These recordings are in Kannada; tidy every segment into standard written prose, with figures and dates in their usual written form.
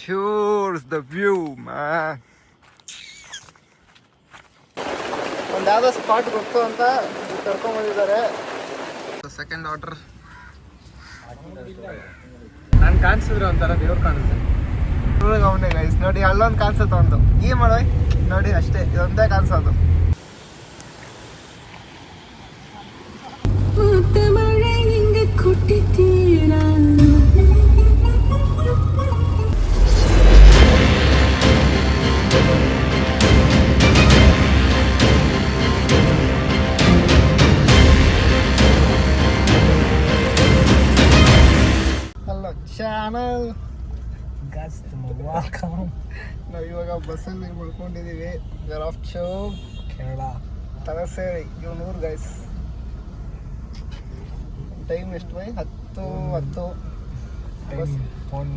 Cheers the view, man. ಒಂದು ಯಾವುದೋ ಸ್ಪಾಟ್ ಗೊತ್ತು ಅಂತ ಕರ್ಕೊಂಡ್ಬಂದಿದ್ದಾರೆ. Second order. ನಾನು ಕಾಣಿಸಿದ್ರೆ ಒಂಥರ ದೇವ್ರು ಕಾಣಿಸುತ್ತೆ. ಅವನೇ ಗೈಸ್ ನೋಡಿ, ಅಲ್ಲೊಂದು ಕಾಣಿಸುತ್ತೆ ಒಂದು. ಈ ಮಾಡೋ ನೋಡಿ ಅಷ್ಟೇ, ಇದೊಂದೇ ಕಾಣಿಸೋದು. ಮಳೆ ಹಿಂಗೆ ಕೊಟ್ಟಿದ್ದೀರಾ ಚಾನಲ್ ಗಾಯ್ಸ್ ವೆಲ್ಕಮ್. ನಾವು ಇವಾಗ ಬಸ್ಸಲ್ಲಿ ಮಲ್ಕೊಂಡಿದ್ದೀವಿ. ವೇರ್ ಆಫ್ ಚೋ ಕೇರಳ ತಲಸೇರಿ ಇವನೂರು ಗೈಸ್. ಟೈಮ್ ಎಷ್ಟು ಬೈ 10 ಫೋನ್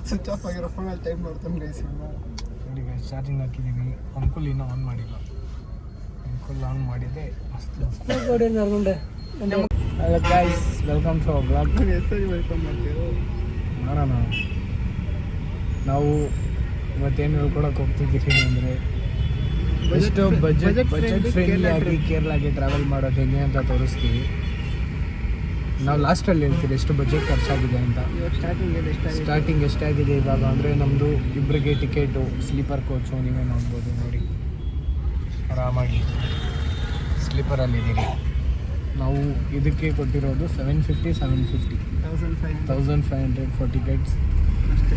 ಸ್ವಿಚ್ ಆಫ್ ಆಗಿರೋ ಫೋನಲ್ಲಿ ಟೈಮ್ ನೋಡ್ತಾನೆ ಗೈಸ್. ನೋಡಿ ಗೈಸ್, ಚಾರ್ಜಿಂಗ್ ಹಾಕಿದ್ದೀವಿ. ಅಂಕುಲ್ ಇನ್ನೂ ಆನ್ ಮಾಡಿಲ್ಲ. ಅಂಕುಲ್ ಆನ್ ಮಾಡಿದ್ದೆ ಮಸ್ತ್. Hello guys, welcome to our blog. ಎಷ್ಟು ವೆಲ್ಕಮ್ ಮಾಡ್ತೀವಿ ಮಾಡೋಣ. ನಾವು ಇವತ್ತೇನು ಹೇಳ್ಕೊಳಕ್ಕೆ ಹೋಗ್ತಿದ್ದೀವಿ ಅಂದರೆ ಎಷ್ಟು ಬಜೆಟ್ ಫ್ರೆಂಡ್ಲಿ ಆಗಿ ಕೇರಳಗೆ ಟ್ರಾವೆಲ್ ಮಾಡೋದು ಹೆಂಗೆ ಅಂತ ತೋರಿಸ್ತೀವಿ. ನಾವು ಲಾಸ್ಟಲ್ಲಿ ಹೇಳ್ತೀವಿ ಎಷ್ಟು ಬಜೆಟ್ ಖರ್ಚಾಗಿದೆ ಅಂತ. ಸ್ಟಾರ್ಟಿಂಗ್ ಎಷ್ಟಾಗಿದೆ ಇವಾಗ ಅಂದರೆ ನಮ್ಮದು ಇಬ್ಬರಿಗೆ ಟಿಕೆಟು ಸ್ಲೀಪರ್ ಕೋಚು ನೀವೇ ನೋಡ್ಬೋದು. ನೋಡಿ ಆರಾಮಾಗಿ ಸ್ಲೀಪರಲ್ಲಿದ್ದೀರಿ. ನಾವು ಇದಕ್ಕೆ ಕೊಟ್ಟಿರೋದು 750 1500 ಫಾರ್ ಟಿಕೆಟ್ಸ್ ಅಷ್ಟೇ.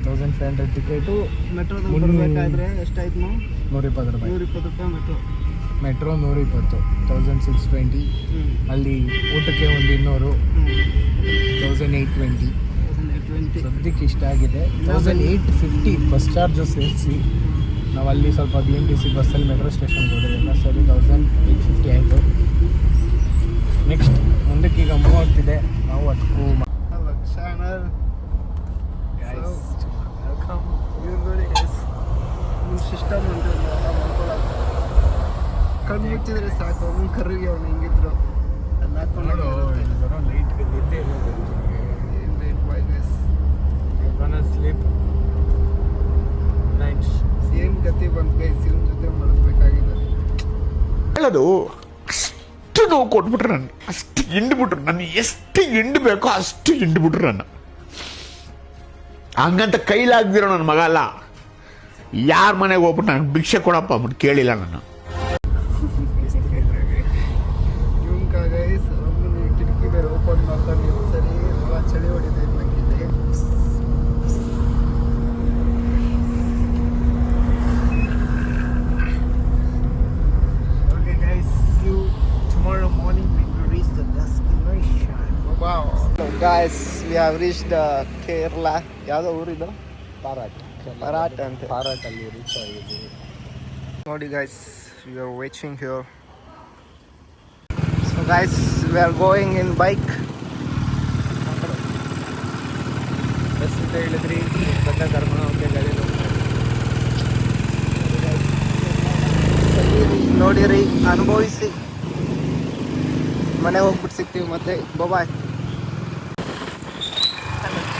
1500 ಟಿಕೆಟು. ಮೆಟ್ರೋ ಬರಬೇಕಾದ್ರೆ ಎಷ್ಟಾಯ್ತು ನಾವು? 120 ರೂಪಾಯಿ. 120 ರೂಪಾಯಿ ಮೆಟ್ರೋ 120, 1620. ಅಲ್ಲಿ ಊಟಕ್ಕೆ ಒಂದು 200, 1820. ಸದ್ಯಕ್ಕೆ ಇಷ್ಟ ಆಗಿದೆ. 1850 ಬಸ್ ಚಾರ್ಜಸ್ ಸೇರಿಸಿ ನಾವು ಅಲ್ಲಿ ಸ್ವಲ್ಪ BMTC ಬಸ್ಸಲ್ಲಿ ಮೆಟ್ರೋ ಸ್ಟೇಷನ್ಗೆ ಹೋದ್ರೆಲ್ಲ ಸರಿ 1850 ಆಯಿತು. ನೆಕ್ಸ್ಟ್ ಮುಂದಕ್ಕೆ ಈಗ ಮೂವ್ ಆಗ್ತಿದೆ. ನಾವು ಅದಕ್ಕೂ ಚಾನಲ್ ಸಿಸ್ಟಮ್ ಅಂತ ಮಾಡ್ಕೊಳ್ಳೋದು. ಕಣ್ಣು ಮುಚ್ಚಿದ್ರೆ ಸಾಕು, ಅವನು ಕರ್ರಿಗೆ ಅವನು ಹೆಂಗಿದ್ರು ಅದನ್ನ ಹಾಕೊಂಡು ಸ್ಲೀಪ್ ನೈಟ್. ಸೇಮ್ ಗತಿ ಬಂದು ಗೈಸ್ ಇವನ ಜೊತೆ ಮಾಡಬೇಕಾಗಿದೆ. ಹೇಳೋದು ಅಷ್ಟು ನೋವು ಕೊಟ್ಬಿಟ್ರು, ನನ್ನ ಅಷ್ಟು ಹಿಂಡ್ಬಿಟ್ರು. ನನ್ನ ಎಷ್ಟು ಹಿಂಡ್ಬೇಕೋ ಅಷ್ಟು ಹಿಂಡ್ಬಿಟ್ರು ನನ್ನ. ಹಂಗಂತ ಕೈಲಾಗ್ದಿರೋ ನನ್ನ ಮಗ ಅಲ್ಲ. ಯಾರ ಮನೆಗೆ ಹೋಗ್ಬಿಟ್ಟು ನನಗೆ ಭಿಕ್ಷೆ ಕೊಡಪ್ಪ ಅಂದ್ಬಿಟ್ಟು ಕೇಳಿಲ್ಲ ನಾನು. ಇವನ್ಕ ಗೈಸ್ ಕಿಟಕಿ ಬೇರೆ ಓಪನ್ ಮಾಡ್ತಾನೆ. ಸರಿ ಚಳಿ ಹೊಡಿದೆ ನನಗಿದೆ. Okay guys, see you tomorrow morning when we reach the destination. Wow. Guys, we have reached Kerala. ಯಾವುದೋ ಊರಿದು? ಪಾರಾಟ್ ಅಂತ. ಪಾರಾಟಲ್ಲಿ ರೀಚ್ ಆಗಿದ್ದೀವಿ. ನೋಡಿ guys, we are waiting here. So guys, we are going in bike. Bus ಅಂತ ಹೇಳಿದ್ರಿ, ಬಂದ ಕರ್ಕೊಂಡು ಹೋಗಿ ಗಾಡಿ ನೋಡಿರಿ, ಅನುಭವಿಸಿ. ಮನೆ ಹೋಗ್ಬಿಟ್ಟು ಸಿಗ್ತೀವಿ ಮತ್ತೆ. ಬಾಯ್.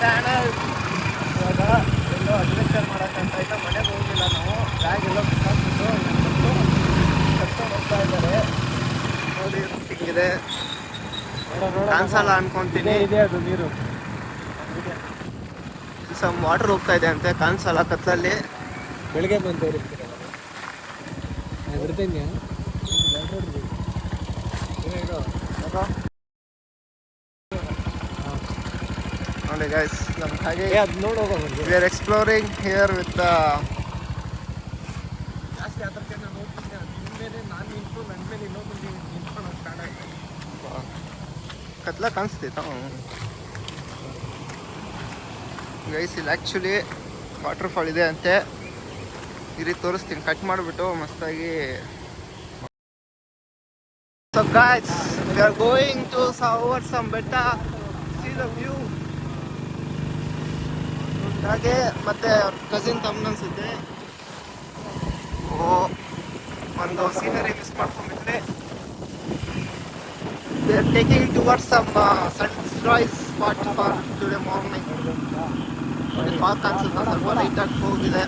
ಚಾನಲ್ ಇವಾಗ ಎಲ್ಲೋ ಅಡ್ವೆಂಚರ್ ಮಾಡೋಕ್ಕಂತ ಆಯ್ತಾ ಮನೆಗೆ ಹೋಗಿಲ್ಲ ನಾವು. ಬ್ಯಾಗ್ ಎಲ್ಲೋ ಬಿಟ್ಟಾಕ್ಬಿಟ್ಟು ಕರ್ಕೊಂಡು ಹೋಗ್ತಾ ಇದ್ದಾರೆ. ನೋಡಿ ಹಿಂಗಿದೆ, ಕಾಣಿಸಲ್ಲ ಅನ್ಕೊಂತೀನಿ. ಇದೆ ಅದು ನೀರು. ಸಮ್ ವಾಟರ್ ಹೋಗ್ತಾ ಇದೆ ಅಂತೆ, ಕಾಣಿಸಲ್ಲ ಕತ್ತಲಲ್ಲಿ. ಬೆಳಿಗ್ಗೆ ಬಂದು ತೋರಿಸ್ತೀರ ಬರ್ತೀನಿ. ನೋಡಿ ಗೈಸ್, ನಮ್ಗೆ ಹಾಗೆ ಅದು ನೋಡಿ ಹೋಗೋದು. we are exploring here with the ಜಾಸ್ತಿ ಅದಕ್ಕೆ ನಾನು ನೋಡ್ತೀನಿ. ನಿಮ್ಮೇಲೆ ನಾನು ನಿಂತು ನನ್ನ ಮೇಲೆ ಇನ್ನೊಂದು ನಿಂತ್ಕೊಂಡು ಸ್ಟಾರ್ಟ್ ಆಯ್ತು. ಕತ್ಲ ಕಾಣಿಸ್ತೈತ ಗೈಸ್. ಇಲ್ಲಿ ಆ್ಯಕ್ಚುಲಿ ವಾಟರ್ ಫಾಲ್ ಇದೆ ಅಂತೆ. ಈ ರೀತಿ ತೋರಿಸ್ತೀನಿ, ಕಟ್ ಮಾಡಿಬಿಟ್ಟು ಮಸ್ತಾಗಿ. So guys, we are going to over some betta, see the view. ಹಾಗೆ ಮತ್ತೆ ಕಸಿನ್ ತಮ್ಮ ಅನ್ಸುತ್ತೆ. ಒಂದು ಸೀನರಿ ಮಿಸ್ ಮಾಡ್ಕೊಂಡ್ಬಿಟ್ರೆ. They are taking towards some sunrise spot for today morning. Park ಅನ್ಸುತ್ತೆ, ಸ್ವಲ್ಪ ಲೈಟಾಗಿ ಹೋಗಿದೆ.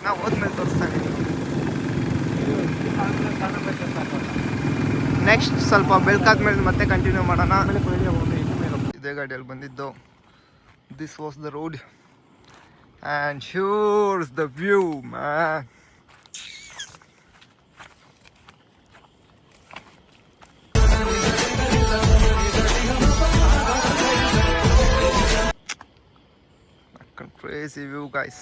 ನಾವು ಹೋದ್ಮೇಲೆ ತೋರಿಸ್ತಾನೆ. ನೆಕ್ಸ್ಟ್ ಸ್ವಲ್ಪ ಬೆಳಕಾದ್ಮೇಲೆ ಮತ್ತೆ ಕಂಟಿನ್ಯೂ ಮಾಡೋಣ. ಇದೇ ಗಾಡಿಯಲ್ಲಿ ಬಂದಿದ್ದು. This was the road and here's the view man. Crazy view guys.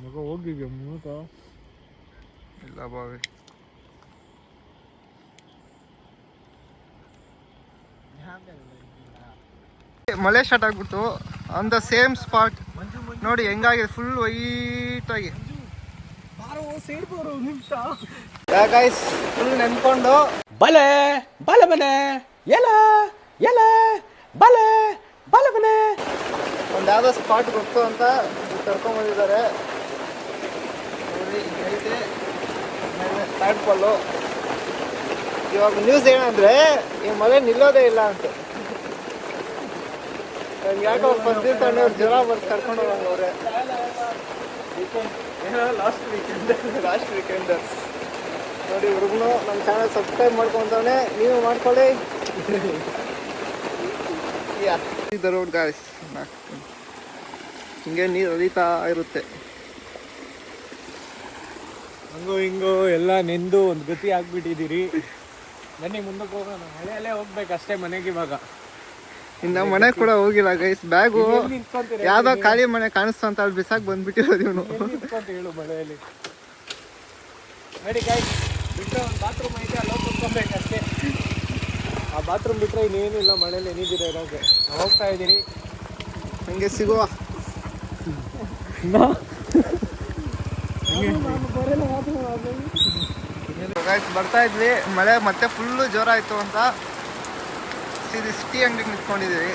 ಮಗ ಹೋಗಿದ್ಯಾ ಮೂತ? ಇಲ್ಲ ಬಾವಿ. ಮಳೆ ಸ್ಟಾರ್ಟ್ ಆಗ್ಬಿಡ್ತು ಆನ್ ದ ಸೇಮ್ ಸ್ಪಾಟ್. ನೋಡಿ ಹೆಂಗಾಗಿದೆ, ಫುಲ್ ವೈಟ್ ಆಗಿ. ಗೈಸ್ ಫುಲ್ ನೆನ್ಕೊಂಡು ಬಲೆ ಬಲೆ ಮನೆ ಎಲ ಎಲ ಬಲೆ ಬಲೆ ಮನೆ ಒಂದು ಯಾವುದೋ ಸ್ಪಾಟ್ ಗೊತ್ತು ಅಂತ ಕರ್ಕೊಂಡ್ಬಂದಿದ್ದಾರೆ. ನೋಡಿ ಐತೆ ಸ್ಟಾರ್ಟ್ ಫಾಲು. ಇವಾಗ ನ್ಯೂಸ್ ಏನಂದ್ರೆ ಈ ಮಳೆ ನಿಲ್ಲೋದೇ ಇಲ್ಲ ಅಂತ. ನಂಗೆ ಯಾಕೋ ಫಸ್ಟ್ ದಿವಸ ಅವ್ರು ಜ್ವರ ಬರ್ದು ಕರ್ಕೊಂಡು ಹೋಗಂಗವ್ರೆ. ಲಾಸ್ಟ್ ವೀಕೆಂಡ್ ನೋಡಿ. ಹುಡುಗನು ನಮ್ಮ ಚಾನಲ್ ಸಬ್ಸ್ಕ್ರೈಬ್ ಮಾಡ್ಕೊಂತವನೆ, ನೀವು ಮಾಡ್ಕೊಳ್ಳಿ. ದ ರೋಡ್ ಗಾಯ್ಸ್, ಹಿಂಗೆ ನೀರು ಹರಿತಾ ಇರುತ್ತೆ. ಹಂಗೋ ಹಿಂಗೋ ಎಲ್ಲ ನೆಂದು ಒಂದು ಗತಿ ಆಗ್ಬಿಟ್ಟಿದ್ದೀರಿ. ಬನ್ನಿ ಮುಂದಕ್ಕೆ ಹೋಗೋಣ. ಮಳೆಯಲ್ಲೇ ಹೋಗ್ಬೇಕಷ್ಟೇ ಮನೆಗೆ. ಇವಾಗ ಇನ್ನು ಮನೆ ಕೂಡ ಹೋಗಿಲ್ಲ ಗೈಸ್. ಬ್ಯಾಗು ಯಾವ್ದೋ ಖಾಲಿ ಮನೆ ಕಾಣಿಸ್ತು ಅಂತ ಅಲ್ಲಿ ಬಿಸಾಕ್ ಬಂದ್ಬಿಟ್ಟಿರೋದು ಇವನು. ಹೇಳು ಮಳೆಯಲ್ಲಿ. ನೋಡಿ ಗಾಯ್ಸ್, ಬಿಟ್ಟರೆ ಒಂದು ಬಾತ್ರೂಮ್ ಐತೆ, ಅಲ್ಲಿ ಹೋಗಿ ಕುತ್ಕೊಬೇಕಷ್ಟೇ. ಆ ಬಾತ್ರೂಮ್ ಬಿಟ್ಟರೆ ಇನ್ನೇನಿಲ್ಲ ಮಳೆಯಲ್ಲಿ ಏನಿದ್ದೀರ ಇರೋಕ್ಕೆ. ಹೋಗ್ತಾ ಇದ್ದೀರಿ, ಹಂಗೆ ಸಿಗುವ. ಗೈಸ್ ಬರ್ತಾ ಇದ್ವಿ, ಮಳೆ ಮತ್ತೆ ಫುಲ್ಲು ಜೋರ ಆಯ್ತು ಅಂತ ಸಿಸ್ ಟೀ ಅಂಗಡಿಗೆ ನಿಂತ್ಕೊಂಡಿದ್ದೀವಿ.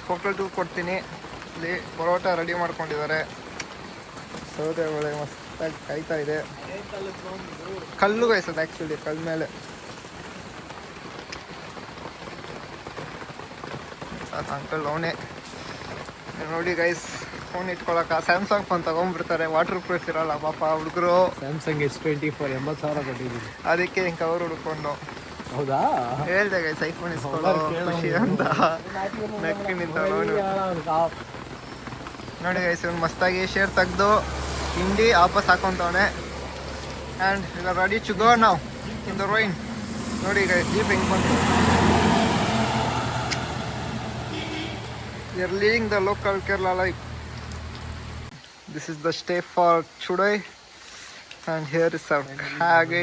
ಹೋಟೆಲ್ ಟೂ ಕೊಡ್ತೀನಿ. ಇಲ್ಲಿ ಪರೋಟ ರೆಡಿ ಮಾಡ್ಕೊಂಡಿದ್ದಾರೆ. ಸೌದೆ ಒಳ್ಳೆ ಮಸ್ತಾಗಿ ಕಾಯ್ತಾ ಇದೆ. ಕಲ್ಲು ಗೈಸದು ಆ್ಯಕ್ಚುಲಿ, ಕಲ್ ಮೇಲೆ ಅಂಕಲ್ ಅವನೇ. ನೋಡಿ ಗೈಸ್, ಫೋನ್ ಇಟ್ಕೊಳಕ ಸ್ಯಾಮ್ಸಂಗ್ ಫೋನ್ ತಗೊಂಡ್ಬಿಡ್ತಾರೆ, ವಾಟರ್ ಪ್ರೂಫ್ ಇರಲ್ಲ ಪಾಪ ಹುಡುಗರು. ಸ್ಯಾಮ್ಸಂಗ್ S24 80,000 ಕೊಟ್ಟಿದ್ದೀನಿ. ಅದಕ್ಕೆ ಹಿಂಗೆ ಅವ್ರು ಹುಡ್ಕೊಂಡು ಹೌದಾ ಹೇಳ್ದೆ ಗೈಸ್, ಐಫೋನ್ ಇಸ್ಕೊಳ್ಳೋ ಖುಷಿ ಅಂತ ನೆಕ್ಕಿ ನಿಂತ. ನೋಡಿ ಗೈಸ್, ಇವ್ನು ಮಸ್ತಾಗಿ ಶೇರ್ ತೆಗ್ದು ಹಿಂಡಿ ವಾಪಸ್ ಹಾಕೊಂತವನೆ. ಆ್ಯಂಡ್ ಈಗ ರೆಡಿ ಟು ಗೋ ನಾವು ಇನ್ ದ ರೈನ್. ನೋಡಿ ಗೈಸ್, ಜೀಪ್ ಹೆಂಗೆ ಬಂತು. We are leaving the local Kerala life. This is the stay for today, and here is our hage.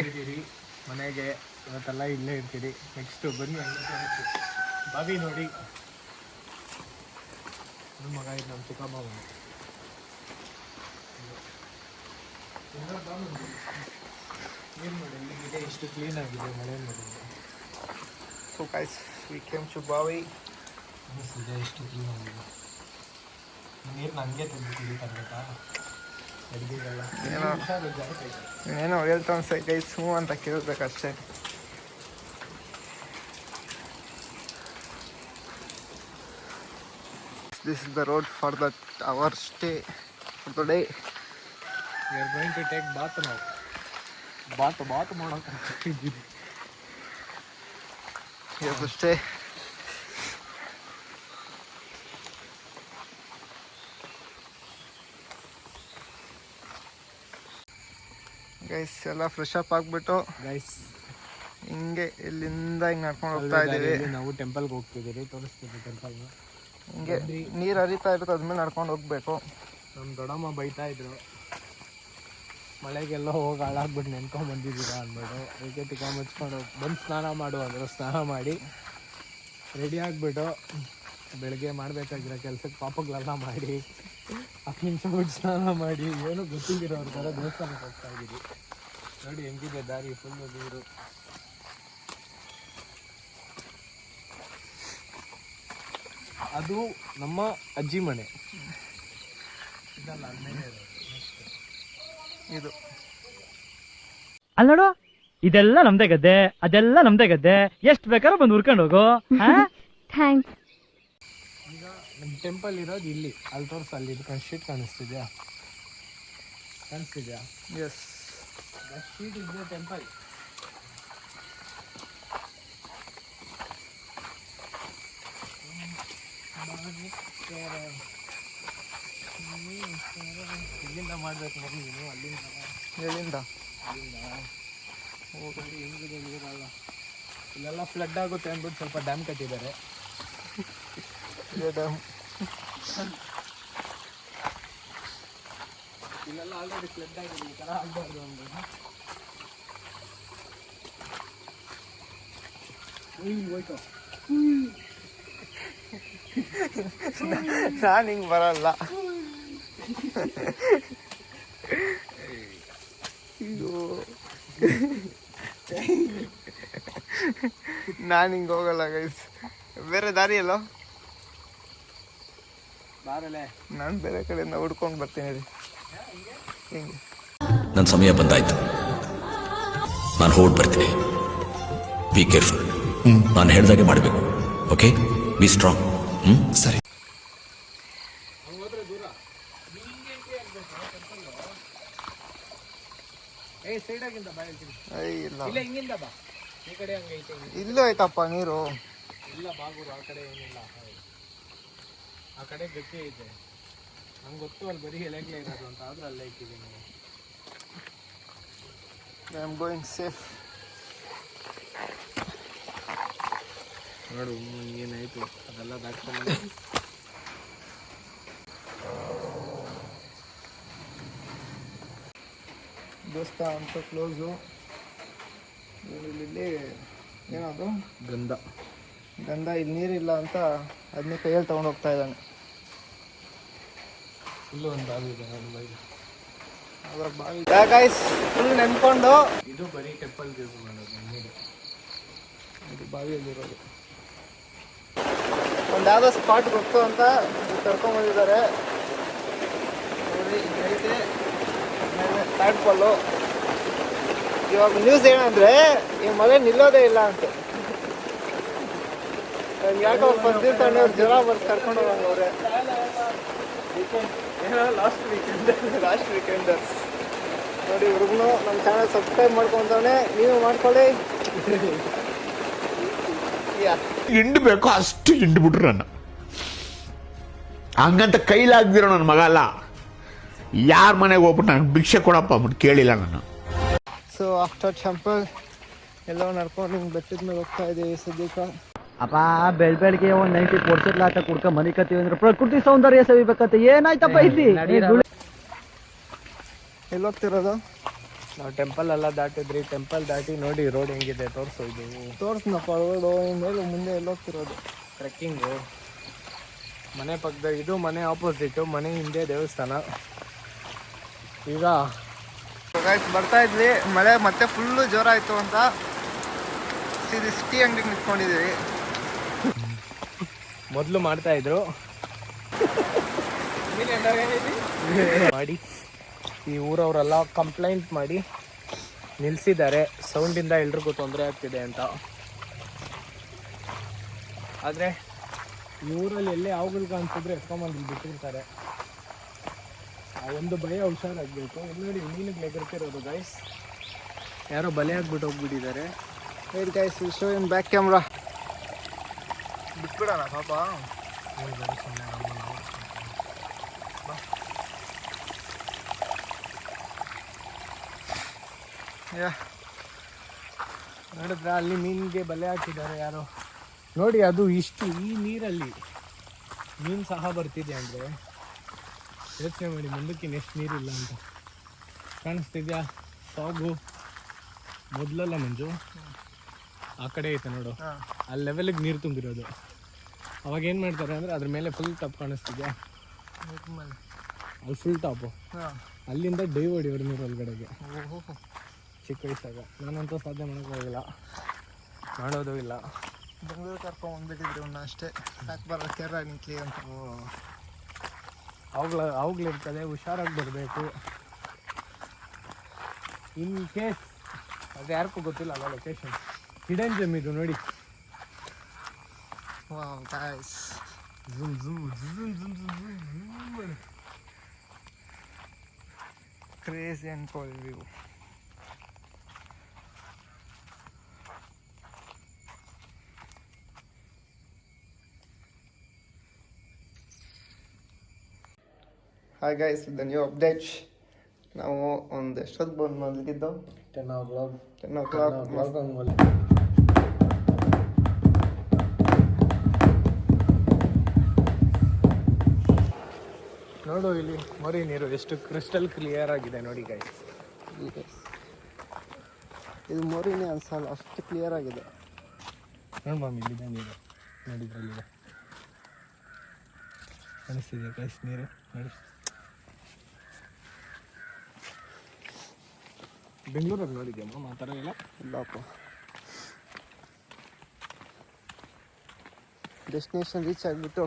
ಮನೆಗೆ ಇವತ್ತೆಲ್ಲ ಇಲ್ಲೇ ಇರ್ತೀರಿ. ನೆಕ್ಸ್ಟು ಬನ್ನಿ ಬಾವಿ ನೋಡಿ. ನಮ್ಮ ಮಗ ಇದು ನಮ್ಮ ಚಿಕ್ಕಮ್ಮ ಮನೆ. ಏನು ನೋಡಿ ಇಲ್ಲಿಗಿದೆ, ಎಷ್ಟು ಕ್ಲೀನ್ ಆಗಿದೆ ಮಳೆ ನೋಡಿ. So guys, we came to Bavi. ಇದೆ ಎಷ್ಟು ಕ್ಲೀನ್ ಆಗಿದೆ. ನೀರು ನನಗೆ ತಂದು ಕುಡಿತಾ ಅಡುಗೆಗೆಲ್ಲ ಏನೋ ಹೇಳ್ತಾ ಅನ್ಸೈ ಗೈಸ್, ಹ್ಞೂ ಅಂತ ಕೇಳಬೇಕಷ್ಟೇ. This is the road for our stay for the day. We are going to take bath now. Baat ಮಾಡೋಕೆ ಹೋಗ್ತಿದ್ದೀವಿ. Here's the stay. ಗೈಸ್ ಎಲ್ಲ ಫ್ರೆಶ್ ಅಪ್ ಆಗಿಬಿಟ್ಟು ಗೈಸ್ ಹಿಂಗೆ ಇಲ್ಲಿಂದ ಹಿಂಗೆ ನಡ್ಕೊಂಡು ಹೋಗ್ತಾ ಇದ್ದೀವಿ. ನಾವು ಟೆಂಪಲ್ಗೆ ಹೋಗ್ತಿದ್ದೀವಿ, ತೋರಿಸ್ತೀವಿ ಟೆಂಪಲ್ನ. ಹಿಂಗೆ ನೀರು ಹರಿತಾ ಇರುತ್ತೆ, ಅದ್ಮೇಲೆ ನಡ್ಕೊಂಡು ಹೋಗ್ಬೇಕು. ನಮ್ಮ ದೊಡ್ಡಮ್ಮ ಬೈತಾ ಇದ್ರು, ಮಳೆಗೆಲ್ಲ ಹೋಗಿ ಹಾಳಾಗ್ಬಿಟ್ಟು ನೆನ್ಕೊಂಡು ಬಂದಿದ್ದೀರಾ ಅಂದ್ಬಿಟ್ಟು. ಅದಕ್ಕೆ ತಿಕ್ಕ ಮುಚ್ಕೊಂಡು ಬಂದು ಸ್ನಾನ ಮಾಡು ಅಂದರು. ಸ್ನಾನ ಮಾಡಿ ರೆಡಿ ಆಗಿಬಿಟ್ಟು ಬೆಳಗ್ಗೆ ಮಾಡಬೇಕಾಗಿರೋ ಕೆಲಸಕ್ಕೆ ಪಾಪಗಳೆಲ್ಲ ಮಾಡಿ 10 ನಿಮಿಷ ಬಿಟ್ಟು ಸ್ನಾನ ಮಾಡಿ ಏನೂ ಗೊತ್ತಿದ್ದೀರೋರ ಥರ ದೇವಸ್ಥಾನಕ್ಕೆ ಹೋಗ್ತಾ ಇದ್ದೀವಿ. ನೋಡಿ ಹೆಂಗಿದೆ ದಾರಿ, ಫುಲ್ಲು ನೀರು. ಅದು ನಮ್ಮ ಅಜ್ಜಿ ಮನೆ. ಇದು ಅಲ್ಲೋಡು, ಇದೆಲ್ಲ ನಮ್ದೇ ಗದ್ದೆ, ಅದೆಲ್ಲ ನಮ್ದೇ ಗದ್ದೆ, ಎಷ್ಟು ಬೇಕಾದ್ರೂ ಬಂದು ಹುರ್ಕೊಂಡು ಹೋಗು. ಥ್ಯಾಂಕ್ಸ್. ಈಗ ನಮ್ಮ ಟೆಂಪಲ್ ಇರೋದು ಇಲ್ಲಿ, ಅಲ್ಲಿ ತೋರಿಸ, ಅಲ್ಲಿ ಇದು ಶೀಟ್ ಕಾಣಿಸ್ತಿದ್ಯಾ? Yes, sheet is the temple. ಇಲ್ಲಿಂದ ಮಾಡ್ಬೇಕು ಮಗು ನೀನು, ಎಲ್ಲಿಂದ? ಹೆಂಗಿದೆ ನೀರಲ್ಲ, ಇಲ್ಲೆಲ್ಲ ಫ್ಲಡ್ ಆಗುತ್ತೆ ಅಂದ್ಬಿಟ್ಟು ಸ್ವಲ್ಪ ಡ್ಯಾಮ್ ಕಟ್ಟಿದ್ದಾರೆ. ಇಲ್ಲೆಲ್ಲ ಆಲ್ರೆಡಿ ಫ್ಲಡ್ ಆಗಿದೆ, ಈ ಥರ ಆಗಬಾರ್ದು ಅಂದ್ಬಿಟ್ಟು. ಹೋಯ್ತು, ನಾನು ಹಿಂಗೆ ಬರಲ್ಲ. ನಾನು ಹಿಂಗೆ ಹೋಗಲ್ಲ ಗೈಸ್. ಬೇರೆ ದಾರಿ ಅಲ್ಲ, ಬಾರಲೆ ನಾನು ಬೇರೆ ಕಡೆಯಿಂದ ಹುಡ್ಕೊಂಡು ಬರ್ತೀನಿ ರೀ. ಹಿಂಗೆ ನನ್ನ ಸಮಯ ಬಂದಾಯ್ತು, ನಾನು ಹೊರಟು ಬರ್ತೀನಿ. ಬಿ ಕೇರ್ಫುಲ್, ನಾನು ಹೇಳ್ದಾಗೆ ಮಾಡಬೇಕು. Okay, be strong. ಸರಿ. ಸೈಡಾಗಿಂದ ಬಾ ಹೇಳ್ತೀನಿ. ಇಲ್ಲ, ಇಲ್ಲ ಹಿಂಗಿಂದ ಬಾ, ಈ ಕಡೆ ಹಂಗೈತೆ. ಇಲ್ಲೂ ಐತಪ್ಪ ನೀರು. ಇಲ್ಲ ಬಾಗೂರು, ಆ ಕಡೆ ಏನಿಲ್ಲ, ಆ ಕಡೆ ಗಟ್ಟಿ ಐತೆ. ನಂಗೆ ಗೊತ್ತು ಅಲ್ಲಿ ಬರೀ ಎಲೆಗ್ಲೇ ಇರೋದು ಅಂತ, ಆದ್ರೆ ಅಲ್ಲೇ ಇಟ್ಟಿದ್ದೀನಿ. I am going safe. ನೋಡು ಏನಾಯ್ತು, ಅದೆಲ್ಲ ದಾಟ್ಕೊಂಡು ದೋಸ್ತ ಅಂತ ಕ್ಲೋಸು. ಇಲ್ಲಿ ಏನದು ಗಂಧ. ಇಲ್ಲಿ ನೀರಿಲ್ಲ ಅಂತ ಅದನ್ನೇ ಕೈಯಲ್ಲಿ ತೊಗೊಂಡು ಹೋಗ್ತಾ ಇದ್ದಾನೆ. ಇಲ್ಲೂ ಒಂದು ಬಾವಿ ಇದೆ, ನನ್ನ ಬಾವಿ. ಅದ್ರ ಬಾವಿ ಗೈಸ್ ಫುಲ್ ನೆನ್ಕೊಂಡು ಇದು ಬರೀ ಟೆಂಪಲ್ಗೆ ಯೂಸ್ ಮಾಡೋದು ನೀರು. ಇದು ಬಾವಿಯಲ್ಲಿರೋದು. ಒಂದು ಯಾವುದೋ ಸ್ಪಾಟ್ ಗೊತ್ತು ಅಂತ ಕರ್ಕೊಂಡ್ಬಂದಿದ್ದಾರೆ ನೋಡಿ. ಐತೆ ಥರ್ಡ್ ಪಲ್ಲು. ಇವಾಗ ನ್ಯೂಸ್ ಏನಂದರೆ ಈ ಮಳೆ ನಿಲ್ಲೋದೇ ಇಲ್ಲ ಅಂತ. ಯಾಕೋ ಫಸ್ಟ್ ದಿವಸ ಅವ್ರು ಜ್ವರ ಬರ್ದು ಕರ್ಕೊಂಡು ಹೋಗಂಗವ್ರೆ. ಲಾಸ್ಟ್ ವೀಕೆಂಡ್ ನೋಡಿ. ಇವ್ರಿಗೂ ನಮ್ಮ ಚಾನಲ್ ಸಬ್ಸ್ಕ್ರೈಬ್ ಮಾಡ್ಕೊಂತವನೆ, ನೀವು ಮಾಡ್ಕೊಳ್ಳಿ. ಹಿಂಡು ಬೇಕೋ ಅಷ್ಟು ಹಿಂಡ್ಬಿಟ್ರು ನನ್ನ. ಹಂಗಂತ ಕೈಲಾಗ್ದಿರೋ ನನ್ನ ಮಗ ಅಲ್ಲ. ಯಾರ ಮನೆಗೆ ಹೋಗ್ಬಿಟ್ಟು ನಂಗೆ ಭಿಕ್ಷೆ ಕೊಡಪ್ಪ ಅಂದ್ಬಿಟ್ಟು ಕೇಳಿಲ್ಲ ನಾನು. ಸೊ ಆಫ್ಟರ್ ಟೆಂಪಲ್ ಎಲ್ಲ ನಡ್ಕೊಂಡು ಹಿಂಗೆ ಬೆಟ್ಟದ ಮೇಲೆ ಹೋಗ್ತಾ ಇದ್ದೀವಿ ಸದ್ಯಕ್ಕೆ. ಅಪ್ಪ ಬೆಳಗ್ಗೆ ಒಂದ್ 90% ಲಾಟ ಕುಡ್ಕ ಮನಿ ಕತ್ತೀವಿ ಅಂದ್ರೆ ಪ್ರಕೃತಿ ಸೌಂದರ್ಯ ಸವಿಬೇಕಂತ ಏನಾಯ್ತಪ್ಪ ಇಲ್ಲಿ? ಎಲ್ಲಿ ಹೋಗ್ತಿರೋದು? ನಾವು ಟೆಂಪಲ್ ಎಲ್ಲ ದಾಟಿದ್ರಿ. ಟೆಂಪಲ್ ದಾಟಿ ನೋಡಿ ರೋಡ್ ಹೆಂಗಿದೆ ತೋರಿಸೋದು. ತೋರಿಸ್ನಪ್ಪ ರೋಡು ಮೇಲೆ ಮುಂದೆ ಎಲ್ಲಿ ಹೋಗ್ತಿರೋದು? ಟ್ರೆಕ್ಕಿಂಗು. ಮನೆ ಪಕ್ಕದ ಇದು ಮನೆ ಆಪೋಸಿಟು, ಮನೆ ಹಿಂದೆ ದೇವಸ್ಥಾನ. ಈಗ ಗಾಯ್ಸ್ ಬರ್ತಾ ಇದ್ವಿ, ಮಳೆ ಮತ್ತೆ ಫುಲ್ಲು ಜೋರ ಆಯಿತು ಅಂತ ಸೀದಿ ಟೀ ಅಂಗಡಿಗೆ ನಿಂತ್ಕೊಂಡಿದ್ದೀವಿ. ಮೊದಲು ಮಾಡ್ತಾ ಇದ್ರು ಮಾಡಿ, ಈ ಊರವರೆಲ್ಲ ಕಂಪ್ಲೇಂಟ್ ಮಾಡಿ ನಿಲ್ಲಿಸಿದ್ದಾರೆ. ಸೌಂಡಿಂದ ಎಲ್ರಿಗೂ ತೊಂದರೆ ಆಗ್ತಿದೆ ಅಂತ. ಆದರೆ ಈ ಊರಲ್ಲಿ ಎಲ್ಲೇ ಅವುಗಳು ಕಾಣಿಸಿದ್ರೆ ಎತ್ಕೊಂಬಂದು ಬಿಟ್ಟಿರ್ತಾರೆ. ಆ ಒಂದು ಭಯ ಹುಷಾರಾಗಬೇಕು. ನೋಡಿ ಮೀನಿಗೆ ಎಗರ್ತಿರೋದು ಗೈಸ್. ಯಾರೋ ಬಲೆ ಹಾಕ್ಬಿಟ್ಟು ಹೋಗ್ಬಿಟ್ಟಿದ್ದಾರೆ. Wait guys, will show in back camera. ಬಿಟ್ಬಿಡೋಣ ಪಾಪ. ನೋಡಿದ್ರ ಅಲ್ಲಿ ಮೀನಿಗೆ ಬಲೆ ಹಾಕಿದ್ದಾರೆ ಯಾರೋ. ನೋಡಿ ಅದು ಇಷ್ಟು ಈ ನೀರಲ್ಲಿ ಮೀನು ಸಹ ಬರ್ತಿದೆ ಅಂದರೆ ಯೋಚನೆ ಮಾಡಿ ಮುಂದಕ್ಕೆ ಎಷ್ಟು ನೀರಿಲ್ಲ ಅಂತ. ಕಾಣಿಸ್ತಿದ್ಯಾ ಸಾಗು? ಮೊದಲೆಲ್ಲ ಮಂಜು ಆ ಕಡೆ ಐತೆ ನೋಡು, ಆ ಲೆವೆಲಿಗೆ ನೀರು ತುಂಬಿರೋದು. ಅವಾಗ ಏನು ಮಾಡ್ತಾರೆ ಅಂದರೆ ಅದ್ರ ಮೇಲೆ ಫುಲ್ ಟಾಪ್ ಕಾಣಿಸ್ತಿದ್ಯಾ? ಅಲ್ಲಿ ಫುಲ್ ಟಾಪು. ಅಲ್ಲಿಂದ ಡೈವ್ ಹೊಡಿಯೋರು ನೀರು ಒಳಗಡೆಗೆ. ಚಿಕ್ಕ ವಯಸ್ಸಾಗ ನಾನಂತೂ ಸಾಧ್ಯ ಮಾಡೋಕ್ಕಾಗಿಲ್ಲ, ಮಾಡೋದು ಇಲ್ಲ. ಬೆಂಗಳೂರು ಕರ್ಕೊಂಡ್ಬಂದ್ಬಿಟ್ಟಿದ್ರು ಇವನ್ನ ಅಷ್ಟೇ. ಯಾಕೆ ಬರೋ ಕೇರಳ ನಿಂತ್ಲಿ ಅಂತ. ಅವಾಗ್ಲಿರ್ತದೆ, ಹುಷಾರಾಗಿ ಬರಬೇಕು. ಇನ್ ಕೇಸ್ ಅದು ಯಾರಿಗೂ ಗೊತ್ತಿಲ್ಲ ಅಲ್ಲ ಲೊಕೇಶನ್. ಹಿಡನ್ ಜಮ್ ಇದು ನೋಡಿ. Wow guys, crazy and cold view. Hi guys, the new update. ನಾವು ಒಂದು ಎಷ್ಟೊತ್ತು ಬಂದು ಮಲಗಿದ್ದು? 10 o'clock. 10 o'clock. ನೋಡು ಇಲ್ಲಿ ಮರಿ ನೀರು ಎಷ್ಟು ಕ್ರಿಸ್ಟಲ್ ಕ್ಲಿಯರ್ ಆಗಿದೆ ನೋಡಿ ಗೈಸ್. ಇದು ಮೋರಿನೇ ಅನ್ಸಲ್ಲ, ಅಷ್ಟು ಕ್ಲಿಯರ್ ಆಗಿದೆ. ನೋಡಿ ಮಾಮಿ, ಇಲ್ಲಿದೆ ನೀರು, ನೋಡಿದ್ರಲ್ಲಿದೆ, ಅನಿಸ್ತಿದೆ ಗೈಸ್ ನೀರು ನೋಡಿ. ಬೆಂಗಳೂರಲ್ಲಿ ನೋಡಿದ್ಯಮ್ಮ ಆ ಥರ ಇಲ್ಲ? ಇಲ್ಲಪ್ಪ. ಡೆಸ್ಟಿನೇಷನ್ ರೀಚ್ ಆಗಿಬಿಟ್ಟು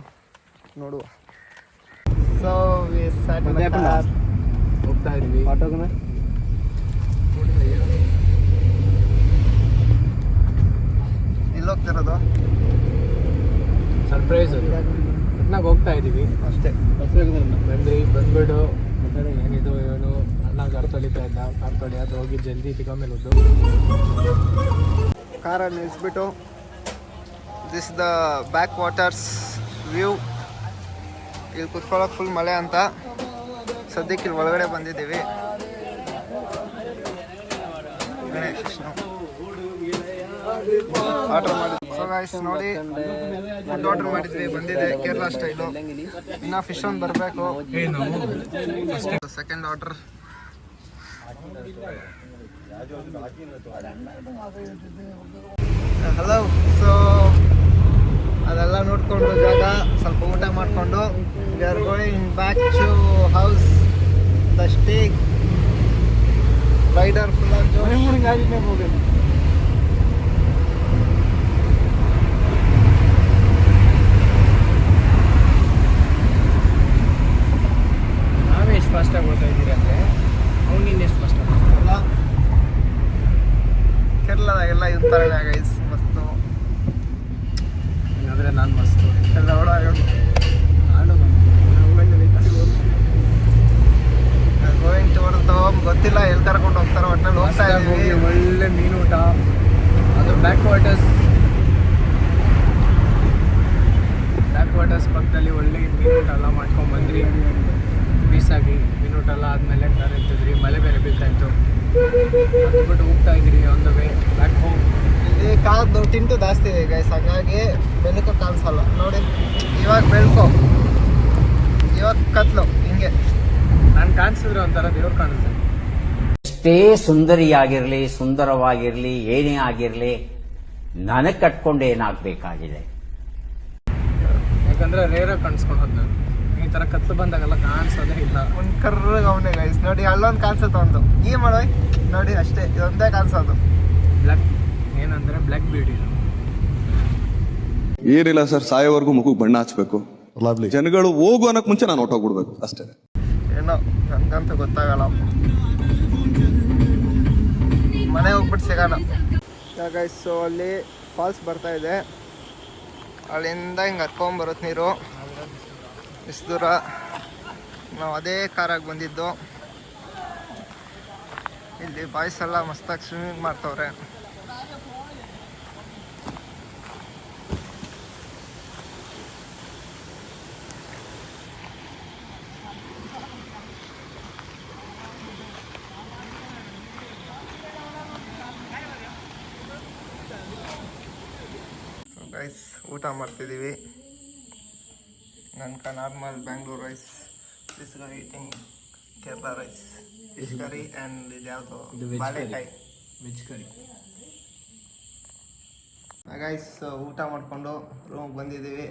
ನೋಡುವ. ಸೊ ಹೋಗ್ತಾ ಇದೀವಿ ಆಟೋಗನ. ಇಲ್ಲಿ ಹೋಗ್ತಿರೋದು ಸರ್ಪ್ರೈಸ್. ಅದು ಒಟ್ನಾಗ ಹೋಗ್ತಾ ಇದೀವಿ ಅಷ್ಟೇ. ಬಂದ್ಬಿಟ್ಟು ಏನಿದು ಏನು ಅಣ್ಣ ಕಾರ್ ತೊಳಿತಾ ಇದ್ದ, ಕಾರ್ ತೊಳೆಯೋದು ಹೋಗಿ ಜಲ್ದಿ ಮೇಲೆ ಹೋದ್ದು. ಕಾರಲ್ಲಿ ನಿಲ್ಲಿಸ್ಬಿಟ್ಟು this the back waters view. ಇಲ್ಲಿ ಕುತ್ಕೊಳ್ಳೋಕೆ ಫುಲ್ ಮಳೆ ಅಂತ. ಸದ್ಯಕ್ಕೆ ಇಲ್ಲಿ ಒಳಗಡೆ ಬಂದಿದ್ದೀವಿ. ಆರ್ಡರ್ ಮಾಡಿದ್ವಿ. ಸೊ ಗೈಸ್ ನೋಡಿ, ಫುಡ್ ಆರ್ಡರ್ ಮಾಡಿದ್ವಿ, ಬಂದಿದೆ ಕೇರಳ ಸ್ಟೈಲು. ಇನ್ನು ಫಿಶ್ ಒಂದು ಬರಬೇಕು. Second order. ಹಲೋ. ಸೊ ಅದೆಲ್ಲ ನೋಡ್ಕೊಂಡು ಜಾಗ ಸ್ವಲ್ಪ ಊಟ ಮಾಡಿಕೊಂಡು we are going back to house. The stake rider full of ನಾವೇ ಎಷ್ಟು ಫಾಸ್ಟಾಗಿ ಹೋಗ್ತಾ ಇದ್ದೀರಿ ಅಂದರೆ ಅವ್ನು ನೀನು ಎಷ್ಟು ಫಾಸ್ಟಾಗಿ ಅಲ್ಲ. ಕೇರಳದಾಗೆಲ್ಲ ಇರ್ತಾರೆ ಗೈಸ್, ಮಸ್ತು. ಆದರೆ ನಾನು ಮಸ್ತು ಎಲ್ಲ ಓಡಾಡೋ ಗೋಯಿಂಗ್ ಟುವರ್ಡ್ಸ್ ಗೊತ್ತಿಲ್ಲ ಎಲ್ಲಿ ಕರ್ಕೊಂಡು ಹೋಗ್ತಾರೋ, ಒಟ್ಟಿನಲ್ಲಿ ಹೋಗ್ತಾ ಇದ್ದೀವಿ. ಒಳ್ಳೆ ಮೀನೂಟ. ಅದು ಬ್ಯಾಕ್ ವಾಟರ್ಸ್ ಪಕ್ಕದಲ್ಲಿ ಒಳ್ಳೆ ಮೀನೂಟ ಎಲ್ಲ ಮಾಡ್ಕೊಂಡು ಬಂದ್ರಿ. ಪೀಸಾಗಿ ಮೀನೂಟ ಎಲ್ಲ ಆದಮೇಲೆ ಕಾರ್ ಎತ್ತಿದ್ರಿ, ಮಳೆ ಬೇರೆ ಬೇಕಾಯಿತು. ಅದು ಬಿಟ್ಟು ಹೋಗ್ತಾ ಇದ್ರಿ on the way back home. ಇಲ್ಲಿ ಕಾದು ತಿಂಟು ಜಾಸ್ತಿ ಇದೆ ಗೈಸ್, ಹಾಗಾಗಿ ಬೆಳಕು ಕಾಣಿಸಲ್ಲ ನೋಡಿ. ಇವಾಗ ಬೆಳಕು, ಇವಾಗ ಕತ್ಲು, ಹಿಂಗೆ ನಾನು ಕಾಣಿಸಿದ್ರೆ ಒಂಥರ ದೇವ್ರು ಕಾಣಿಸ್ತಾರೆ. ಎಷ್ಟೇ ಸುಂದರಿಯಾಗಿರಲಿ, ಸುಂದರವಾಗಿರಲಿ, ಏನೇ ಆಗಿರಲಿ, ನನಗೆ ಕಟ್ಕೊಂಡು ಏನಾಗಬೇಕಾಗಿದೆ. ಯಾಕಂದ್ರೆ ರೇರಾಗಿ ಕಾಣಿಸ್ಕೊಂಡು ಹೋದ್ ನಾನು. ಈ ಥರ ಕತ್ಲು ಬಂದಾಗೆಲ್ಲ ಕಾಣಿಸೋದೇ ಇಲ್ಲ. ಒಂದು ಕರ್ರಗೆ ಅವನೇ ಗೈಸ್ ನೋಡಿ. ಅಲ್ಲೊಂದು ಕಾಣಿಸುತ್ತೆ ಒಂದು, ಈ ಮಾಡೋ ನೋಡಿ ಅಷ್ಟೇ, ಇದೊಂದೇ ಕಾಣಿಸೋದು. ಬ್ಲ್ಯಾಕ್ ಏನಂದ್ರೆ ಬ್ಲ್ಯಾಕ್ ಬ್ಯೂಟಿ. ಏನಿಲ್ಲ ಸರ್, ಸಾಯೋವರೆಗೂ ಮುಖಕ್ಕೆ ಬಣ್ಣ ಹಚ್ಬೇಕು. ಜನಗಳು ಹೋಗು ಅನ್ನೋಕೆ ಮುಂಚೆ ನಾನು ಹೊಟ್ಟೋಗ್ಬಿಡ್ಬೇಕು ಅಷ್ಟೇ. ಏನೋ ನನಗಂತೂ ಗೊತ್ತಾಗಲ್ಲ. ಮನೆ ಹೋಗ್ಬಿಟ್ಟು ಸಿಗೋಣ ಗೈಸ್. ಸೊ ಅಲ್ಲಿ ಫಾಲ್ಸ್ ಬರ್ತಾ ಇದೆ, ಅಲ್ಲಿಂದ ಹಿಂಗೆ ಹರ್ಕೊಂಬರುತ್ತೆ ನೀರು. ಇಷ್ಟು ದೂರ ನಾವು ಅದೇ ಕಾರಾಗಿ ಬಂದಿದ್ದು. ಇಲ್ಲಿ ಬಾಯ್ಸ್ ಎಲ್ಲ ಮಸ್ತಾಗಿ ಸ್ವಿಮ್ಮಿಂಗ್ ಮಾಡ್ತವ್ರೆ. ಗೈಸ್ ಊಟ ಮಾಡ್ತಿದ್ದೀವಿ. ನನ್ನ normal Bangalore rice, this guy eating Kerala rice, fish curry and ಇದು ಯಾವುದು ಬಾಳೆಕಾಯಿ ವೆಜ್ ಕರಿ. ಗೈಸ್ ಊಟ ಮಾಡಿಕೊಂಡು ರೂಮ್ಗೆ ಬಂದಿದ್ದೀವಿ.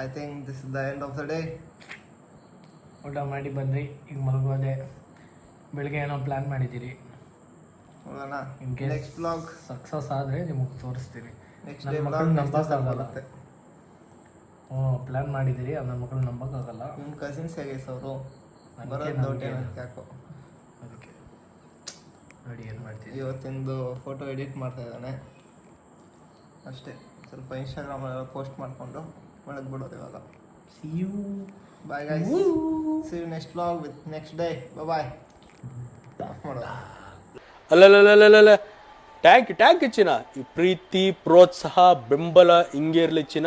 I think this is the end of the day. ಊಟ ಮಾಡಿ ಬಂದ್ರಿ, ಈಗ ಮಲಗೋದೆ. ಬೆಳಿಗ್ಗೆ ಏನೋ ಪ್ಲ್ಯಾನ್ ಮಾಡಿದ್ದೀರಿ, ನೋಡೋಣ in case next blog. Success ಆದರೆ ನಿಮಗೆ ತೋರಿಸ್ತೀರಿ. ನೆಕ್ಸ್ಟ್ ನನ್ನ ಡೇ ಮಕ್ಕಳು ನಂಬಕ್ಕಾಗಲ್ಲ. ಬರುತ್ತೆ. ಪ್ಲಾನ್ ಮಾಡಿದ್ದೀರಿ ಅದು ನನ್ನ ಮಕ್ಕಳು ನಂಬಕ್ಕಾಗಲ್ಲ. ನಿಮ್ಮ ಕಸಿನ್ಸ್ ಹೇಗೆ ಅವರು ಅದಕ್ಕೆ ಬರೋದು ಡೌಟ್ ನಮ್ಗೆ- ಏನಂತ ಯಾಕೋ. ಅದಕ್ಕೆ ನೋಡಿ ಏನು ಮಾಡ್ತೀವಿ. ಇವತ್ತಿಂದು ಫೋಟೋ ಎಡಿಟ್ ಮಾಡ್ತಾ ಇದ್ದಾನೆ ಅಷ್ಟೇ. ಸ್ವಲ್ಪ ಇನ್ಸ್ಟಾಗ್ರಾಮಲ್ಲಿ ಪೋಸ್ಟ್ ಮಾಡಿಕೊಂಡು ಒಳಗೆ ಬಿಡೋದು ಇವಾಗ. See you. Bye guys, see you next vlog with next day. Bye ಮಾಡೋದು. ಅಲ್ಲಲ್ಲ ಟ್ಯಾಂಕ್ ಚಿನ್ನ, ಈ ಪ್ರೀತಿ ಪ್ರೋತ್ಸಾಹ ಬೆಂಬಲ ಹಿಂಗೆ ಇರಲಿ ಚಿನ್ನ,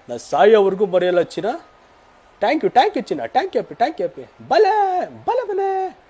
ನಾ ಸಾಯೋವರೆಗೂ ಮರೆಯಲ್ಲ ಚಿನ್ನ. ಥ್ಯಾಂಕ್ ಯು ಚಿನ್ನ, ಥ್ಯಾಂಕ್ ಯು ಬಲೆ ಬಲೆ ಬಲೆ.